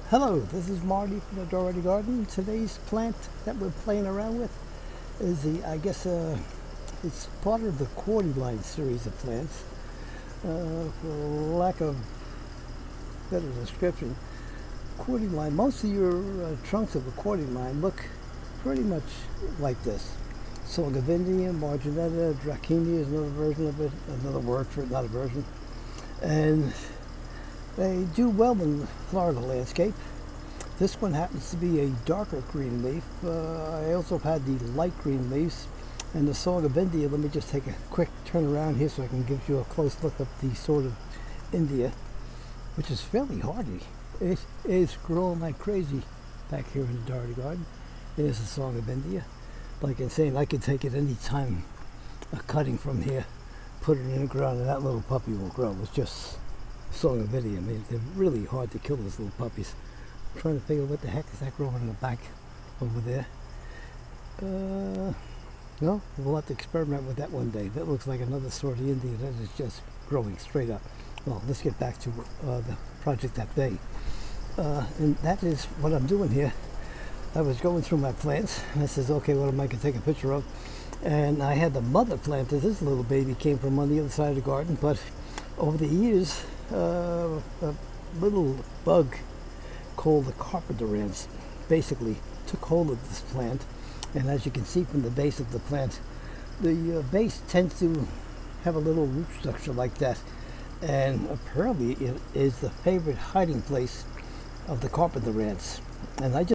Hello, this is Marty from the Dougherty Garden. Today's plant that we're playing around with is it's part of the cordyline series of plants. For lack of better description, cordyline, most of your trunks of a cordyline look pretty much like this. Dracaena Marginata, Dracaena is another version of it, another word for it, not a version. And they do well in the Florida landscape. This one happens to be a darker green leaf. I also had the light green leaves. And the Song of India, let me just take a quick turn around here so I can give you a close look at the sort of India, which is fairly hardy. It is growing like crazy back here in the Dougherty Garden. It is the Song of India. Like I'm saying, I could take it any time, a cutting from here, put it in the ground, and that little puppy will grow. It's just Song of India. I mean, they're really hard to kill, those little puppies. I'm trying to figure out what the heck is that growing in the back over there. No, we'll have to experiment with that one day. That looks like another sort of India that is just growing straight up. Well, let's get back to the project that day. And that is what I'm doing here. I was going through my plants, and I says, okay, what am I going to take a picture of? And I had the mother plant that this little baby came from on the other side of the garden, but over the years, a little bug called the carpenter ants basically took hold of this plant. And as you can see from the base of the plant, the base tends to have a little root structure like that. And apparently it is the favorite hiding place of the carpenter ants. And I just